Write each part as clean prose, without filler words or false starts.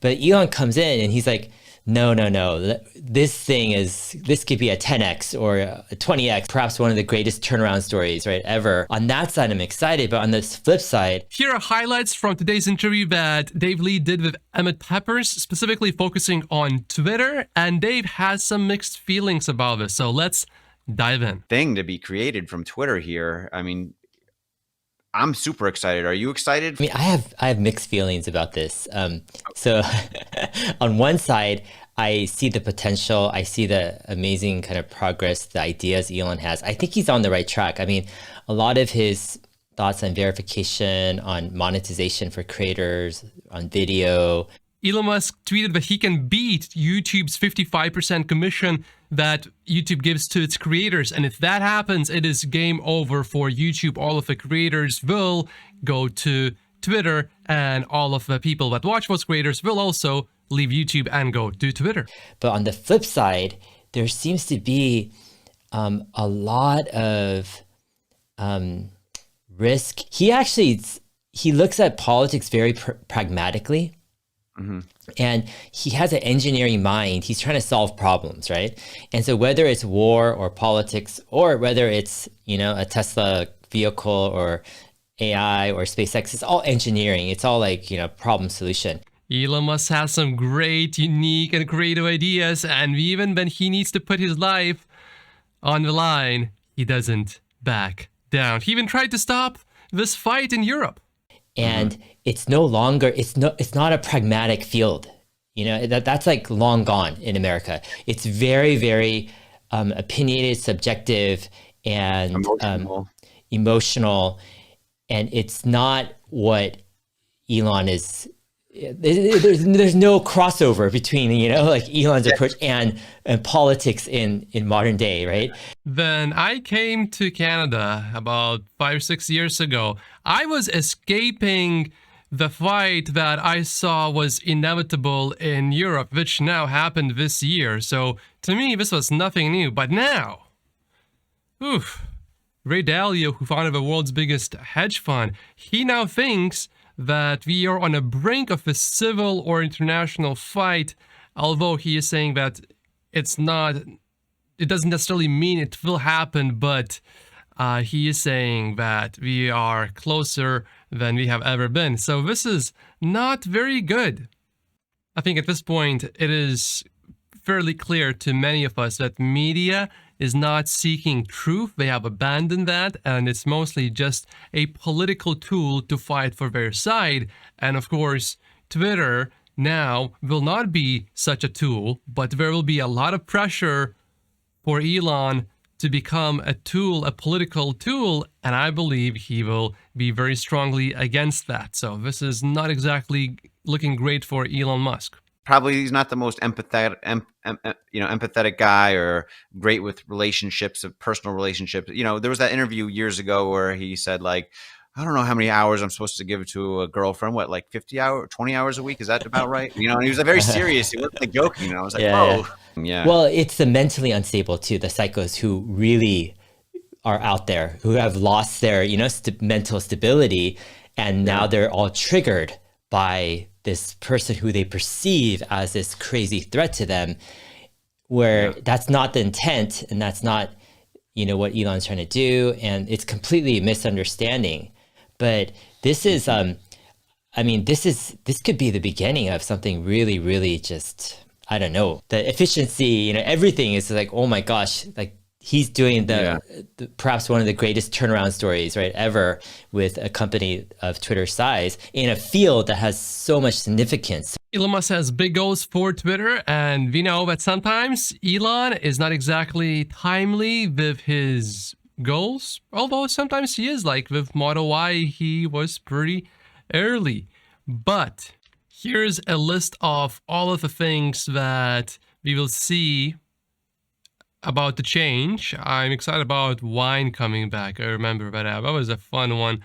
But Elon comes in and he's like, no, no, no. This could be a 10x or a 20x, perhaps one of the greatest turnaround stories, right, ever. On that side, I'm excited. But on this flip side, here are highlights from today's interview that Dave Lee did with Emmet Peppers, specifically focusing on Twitter. And Dave has some mixed feelings about this. So let's dive in. Thing to be created from Twitter here. I mean, I'm super excited. Are you excited? I mean, I have mixed feelings about this. So on one side, I see the potential. I see the amazing kind of progress, the ideas Elon has. I think he's on the right track. I mean, a lot of his thoughts on verification, on monetization for creators, on video. Elon Musk tweeted that he can beat YouTube's 55% commission that YouTube gives to its creators. And if that happens, it is game over for YouTube. All of the creators will go to Twitter, and all of the people that watch those creators will also leave YouTube and go to Twitter. But on the flip side, there seems to be a lot of risk. He looks at politics very pragmatically. Mm-hmm. And he has an engineering mind. He's trying to solve problems, right? And so whether it's war or politics, or whether it's, a Tesla vehicle or AI or SpaceX, it's all engineering. It's all like, problem solution. Elon Musk has some great, unique, and creative ideas. And even when he needs to put his life on the line, he doesn't back down. He even tried to stop this fight in Europe. And it's no longer, it's not a pragmatic field. That's like long gone in America. It's very, very opinionated, subjective, and emotional. And it's not what Elon is. There's no crossover between, like Elon's approach and politics in modern day, right? When I came to Canada about 5 or 6 years ago, I was escaping the fight that I saw was inevitable in Europe, which now happened this year. So to me, this was nothing new. But now, Ray Dalio, who founded the world's biggest hedge fund, he now thinks that we are on the brink of a civil or international fight, although he is saying that it doesn't necessarily mean it will happen, but he is saying that we are closer than we have ever been. So this is not very good. I think at this point, it is fairly clear to many of us that media is not seeking truth. They have abandoned that, and it's mostly just a political tool to fight for their side. And of course, Twitter now will not be such a tool, but there will be a lot of pressure for Elon to become a tool, a political tool, and I believe he will be very strongly against that. So this is not exactly looking great for Elon Musk. Probably he's not the most empathetic guy or great with relationships, of personal relationships. There was that interview years ago where he said, like, I don't know how many hours I'm supposed to give to a girlfriend. What, like 50 hours, 20 hours a week? Is that about right? And he was very serious. He wasn't like joking. And I was like, yeah. Well, it's the mentally unstable too, the psychos who really are out there, who have lost their, mental stability. And now they're all triggered by this person who they perceive as this crazy threat to them, where that's not the intent and that's not, what Elon's trying to do. And it's completely a misunderstanding. But this is, this could be the beginning of something really, really just, I don't know, the efficiency, everything is like, oh my gosh, like he's doing the perhaps one of the greatest turnaround stories, right, ever with a company of Twitter's size in a field that has so much significance. Elon Musk has big goals for Twitter, and we know that sometimes Elon is not exactly timely with his goals, although sometimes he is. Like with Model Y, he was pretty early. But here's a list of all of the things that we will see about the change. I'm excited about wine coming back. I remember that was a fun one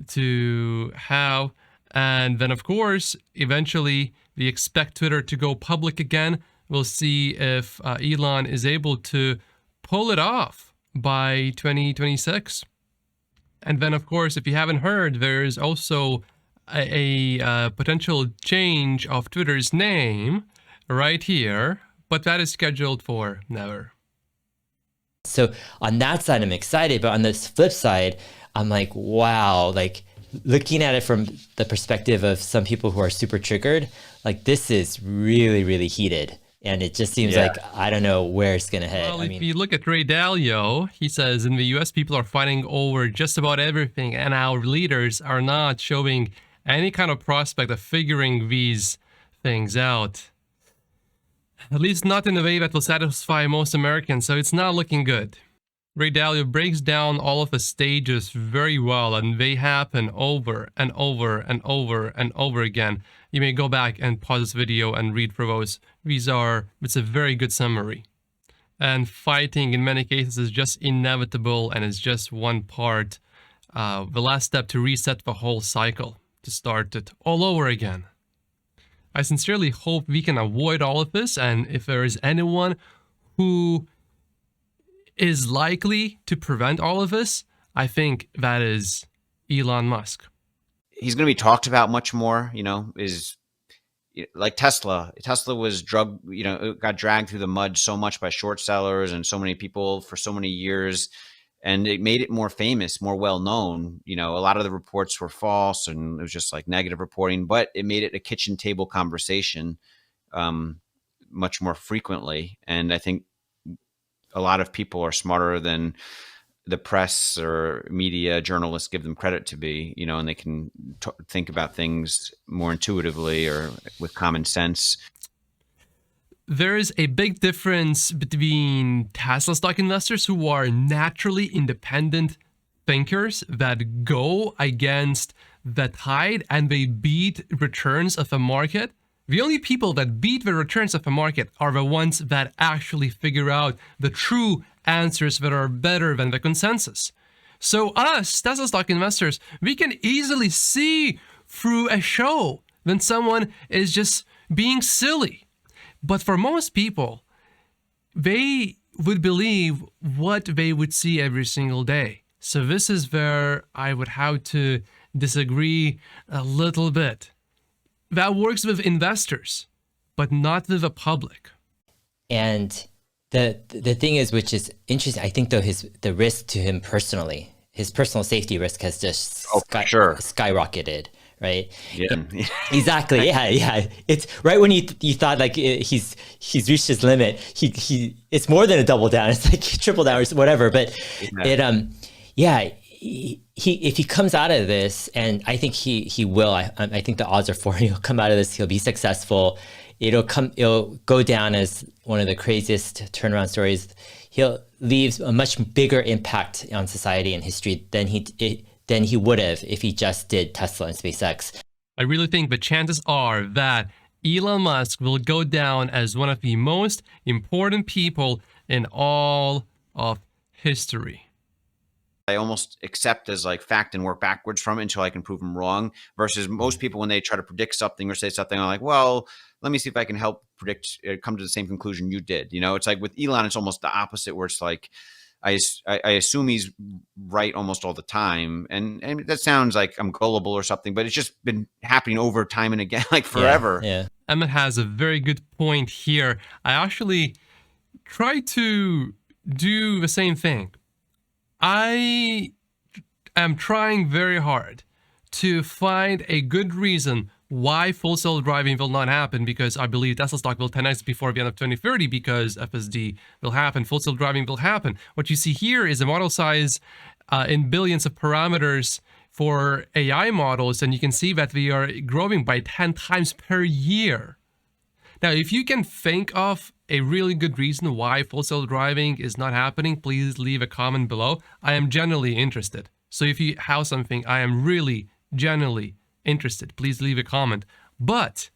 to have. And then, of course, eventually we expect Twitter to go public again. We'll see if Elon is able to pull it off by 2026. And then, of course, if you haven't heard, there's also a potential change of Twitter's name right here, but that is scheduled for never. So on that side, I'm excited, but on this flip side, I'm like, wow, like looking at it from the perspective of some people who are super triggered, like this is really, really heated. And it just seems like, I don't know where it's going to head. Well, if you look at Ray Dalio, he says in the US, people are fighting over just about everything, and our leaders are not showing any kind of prospect of figuring these things out. At least not in a way that will satisfy most Americans, so it's not looking good. Ray Dalio breaks down all of the stages very well, and they happen over and over and over and over again. You may go back and pause this video and read through those. It's a very good summary. And fighting in many cases is just inevitable and is just one part, the last step to reset the whole cycle, to start it all over again. I sincerely hope we can avoid all of this, and if there is anyone who is likely to prevent all of this, I think that is Elon Musk. He's going to be talked about much more, is like Tesla. Tesla was it got dragged through the mud so much by short sellers and so many people for so many years. And it made it more famous, more well-known. A lot of the reports were false and it was just like negative reporting, but it made it a kitchen table conversation much more frequently. And I think a lot of people are smarter than the press or media journalists give them credit to be, and they can think about things more intuitively or with common sense. There is a big difference between Tesla stock investors who are naturally independent thinkers that go against the tide and they beat returns of a market. The only people that beat the returns of a market are the ones that actually figure out the true answers that are better than the consensus. So us, Tesla stock investors, we can easily see through a show when someone is just being silly. But for most people, they would believe what they would see every single day. So this is where I would have to disagree a little bit. That works with investors, but not with the public. And the thing is, which is interesting, I think though the risk to him personally, his personal safety risk has just skyrocketed, right? Yeah. Exactly. Yeah. It's right when you thought like he's reached his limit. He it's more than a double down. It's like triple down or whatever. But if he comes out of this, and I think he will. I think the odds are for him. He'll come out of this. He'll be successful. It'll go down as one of the craziest turnaround stories. He'll leave a much bigger impact on society and history than he would have if he just did Tesla and SpaceX. I really think the chances are that Elon Musk will go down as one of the most important people in all of history. I almost accept as like fact and work backwards from it until I can prove them wrong, versus most people when they try to predict something or say something, I'm like, well, let me see if I can help predict, come to the same conclusion you did. It's like with Elon, it's almost the opposite, where it's like, I assume he's right almost all the time. And that sounds like I'm gullible or something, but it's just been happening over time and again, like forever. Yeah. Emmet has a very good point here. I actually try to do the same thing. I am trying very hard to find a good reason why full self-driving will not happen, because I believe Tesla stock will 10x before the end of 2030 because FSD will happen, full self-driving will happen. What you see here is a model size in billions of parameters for AI models, and you can see that we are growing by 10 times per year. Now, if you can think of a really good reason why full self-driving is not happening, please leave a comment below. I am genuinely interested. So if you have something, I am really genuinely interested. Please leave a comment. But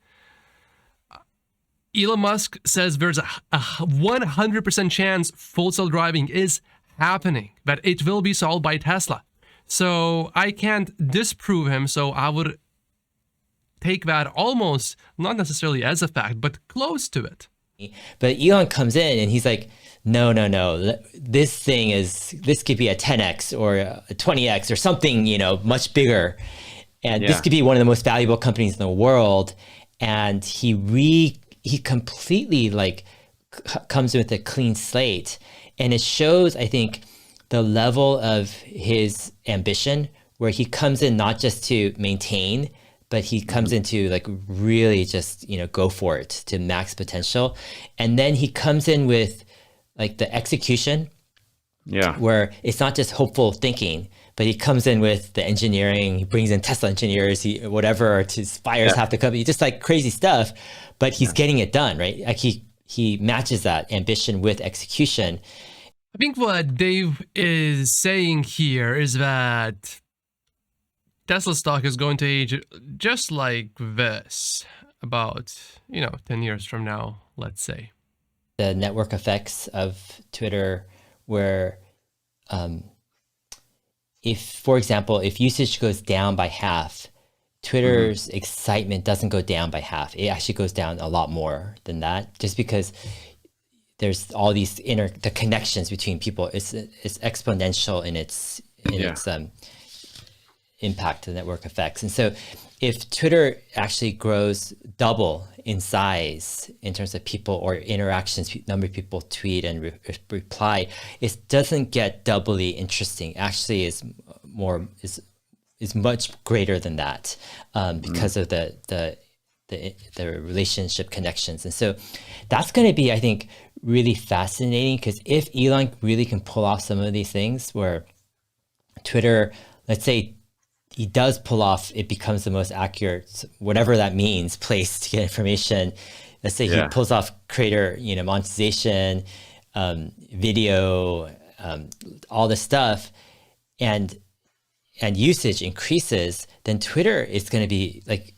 Elon Musk says there's a 100% chance full self-driving is happening, that it will be solved by Tesla. So I can't disprove him, so I would take that almost, not necessarily as a fact, but close to it. But Elon comes in and he's like, no, this could be a 10x or a 20x or something, much bigger. And this could be one of the most valuable companies in the world. And he completely like comes with a clean slate. And it shows, I think, the level of his ambition, where he comes in not just to maintain, but he comes into like really just, go for it to max potential. And then he comes in with like the execution, where it's not just hopeful thinking, but he comes in with the engineering. He brings in Tesla engineers, whatever, to fires half the company, just like crazy stuff. But he's getting it done, right? Like he matches that ambition with execution. I think what Dave is saying here is that Tesla stock is going to age just like this about, 10 years from now, let's say. The network effects of Twitter, where if, for example, if usage goes down by half, Twitter's excitement doesn't go down by half. It actually goes down a lot more than that, just because there's all these the connections between people. It's exponential in its impact, the network effects. And so if Twitter actually grows double in size in terms of people or interactions, number of people tweet and reply, it doesn't get doubly interesting. Actually, is much greater than that, because of the relationship connections. And so that's going to be, I think, really fascinating, because if Elon really can pull off some of these things where Twitter, let's say he does pull off, it becomes the most accurate, whatever that means, place to get information. Let's say he pulls off creator, monetization, video, all this stuff, and usage increases, then Twitter is going to be like,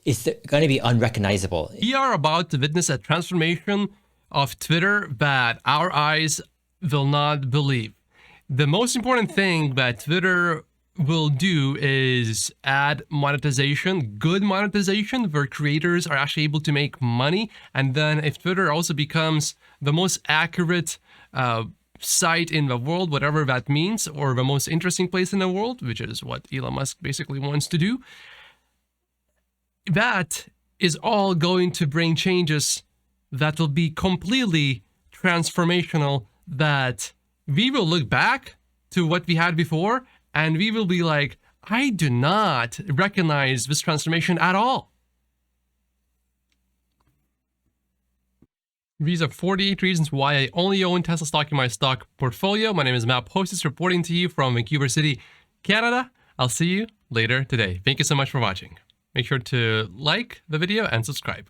it's going to be unrecognizable. We are about to witness a transformation of Twitter that our eyes will not believe. The most important thing that Twitter will do is add monetization, good monetization, where creators are actually able to make money. And then if Twitter also becomes the most accurate site in the world, whatever that means, or the most interesting place in the world, which is what Elon Musk basically wants to do, that is all going to bring changes that will be completely transformational, that we will look back to what we had before and we will be like, I do not recognize this transformation at all. These are 48 reasons why I only own Tesla stock in my stock portfolio. My name is Matt Postis, reporting to you from Vancouver City, Canada. I'll see you later today. Thank you so much for watching. Make sure to like the video and subscribe.